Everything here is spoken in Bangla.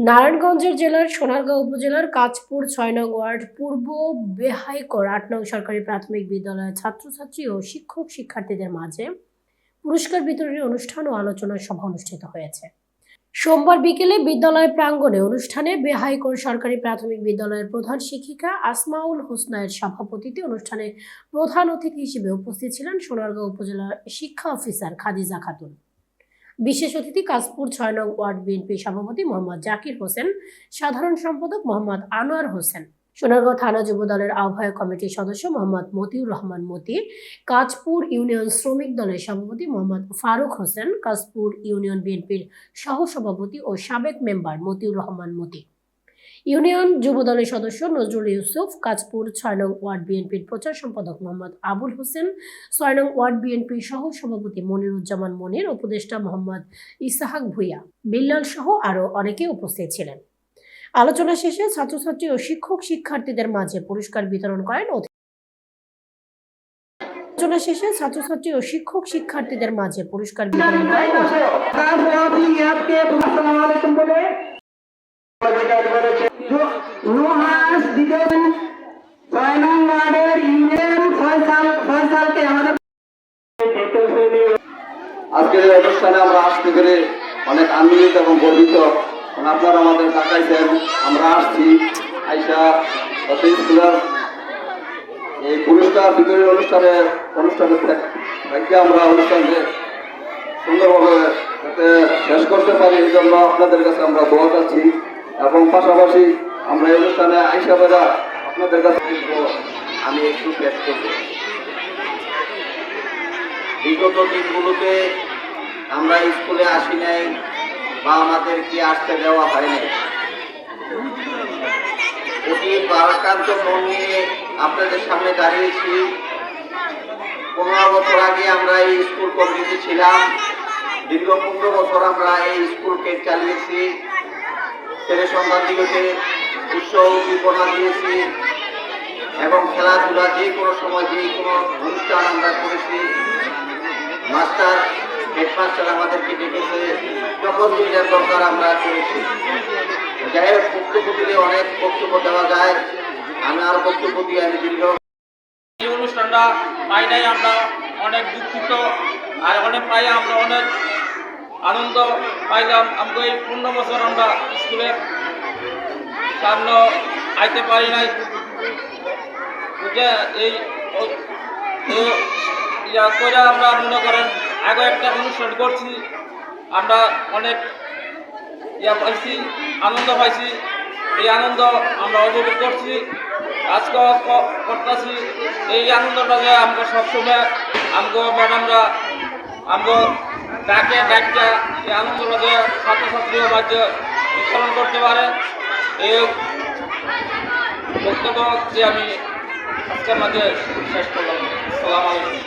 নারায়ণগঞ্জ জেলার সোনারগাঁও উপজেলার কাঁচপুর ৬ নং ওয়ার্ড পূর্ব বেহাইকর ৮ নং সরকারি প্রাথমিক বিদ্যালয়ের ছাত্রছাত্রী ও শিক্ষার্থীদের মাঝে পুরস্কার বিতরণী অনুষ্ঠান ও আলোচনা সভা অনুষ্ঠিত হয়েছে। সোমবার বিকেলে বিদ্যালয় প্রাঙ্গণে অনুষ্ঠানে বেহাইকর সরকারি প্রাথমিক বিদ্যালয়ের প্রধান শিক্ষিকা আসমাউল হোসনায়ের সভাপতিত্বে অনুষ্ঠানে প্রধান অতিথি হিসেবে উপস্থিত ছিলেন সোনারগাঁও উপজেলার শিক্ষা অফিসার খাদিজা খাতুন। বিশেষ অতিথি কাঁচপুর ৬ নং ওয়ার্ড বিএনপি সভাপতি মোহাম্মদ জাকির হোসেন, সাধারণ সম্পাদক মোহাম্মদ আনোয়ার হোসেন, সোনারগাঁও থানা যুব দলের আহ্বায়ক কমিটির সদস্য মোহাম্মদ মতিউর রহমান মতি, কাঁচপুর ইউনিয়ন শ্রমিক দলের সভাপতি মোহাম্মদ ফারুক হোসেন, কাঁচপুর ইউনিয়ন বিএনপির সহসভাপতি ও সাবেক মেম্বার মতিউর রহমান মতি, ইউনিয়ন যুব দলের সদস্য নজরুল ইউসুফ, কাঁচপুর ৬ নং ওয়ার্ড বিএনপির প্রচার সম্পাদক মোহাম্মদ আবুল হোসেন, ৬ নং ওয়ার্ড বিএনপির সহ সভাপতি মনিরুজ্জামান মনির, উপদেষ্টা মোহাম্মদ ইসাহাক ভুইয়া, বিল্লাল সহ আরো অনেকে উপস্থিত ছিলেন। আলোচনা শেষে ছাত্রছাত্রী ও শিক্ষার্থীদের মাঝে পুরস্কার বিতরণ করেন শিক্ষার্থীদের মাঝে পুরস্কার বিতরণ করেন আজকের এই অনুষ্ঠানে আমরা আসতে পেরে অনেক আনন্দিত এবং গর্বিত। আপনারা আমাদের ডাকাইছেন, আমরা আসছি আইসা স্কুলের এই পুরস্কার বিতরণী অনুষ্ঠানে থেকে আমরা অনুষ্ঠানকে সুন্দরভাবে যাতে শেষ করতে পারি, এই জন্য আপনাদের কাছে আমরা দোয়া চাচ্ছি। এবং পাশাপাশি আমরা এই অনুষ্ঠানে আইসা বেড়া আপনাদের কাছে আমি একটু পেশ করব। বিগত দিনগুলোতে আমরা স্কুলে আসি নাই বা আমাদেরকে আসতে দেওয়া হয় নাই। অতি ভারাক্রান্ত মন নিয়ে আপনাদের সামনে দাঁড়িয়েছি। 15 বছর আগে আমরা এই স্কুল কমিটিতে ছিলাম। দীর্ঘ 15 বছর আমরা এই স্কুলকে চালিয়েছি। ছেলে সন্তানদিগকে উৎসাহ উদ্দীপনা দিয়েছি এবং খেলাধুলা যে কোনো সময় যে কোনো অনুষ্ঠান আমরা করেছি। মাস্টার হেডমাস্টার আমাদেরকে ডেকেছে, যখন যেটার দরকার আমরা করেছি। যাই হোক, বক্তব্য দিলে অনেক বক্তব্য দেওয়া যায়, আমি আরো বক্তব্য দিয়ে আমি দীর্ঘ এই অনুষ্ঠানটা পাই নাই, আমরা অনেক দুঃখিত। আর অনেক পাই আমরা অনেক আনন্দ পাইলাম। আমরা এই 15 বছর আমরা স্কুলের সামনে আইতে পারি নাই। এই করে আমরা মনে করেন আগে একটা অনুষ্ঠান করছি, আমরা অনেক পাইছি, আনন্দ পাইছি। এই আনন্দ আমরা উপভোগ করছি, আজকে করতেছি। এই আনন্দটা যে আমরা সবসময় আমগো ম্যাডামরা আমগো ডাকে এই আনন্দটা যে ছাত্রছাত্রীর মাঝে বিতরণ করতে পারে, এই বক্তব্য যে আমি আজকের মাঝে শেষ করলাম। আসসালামু আলাইকুম।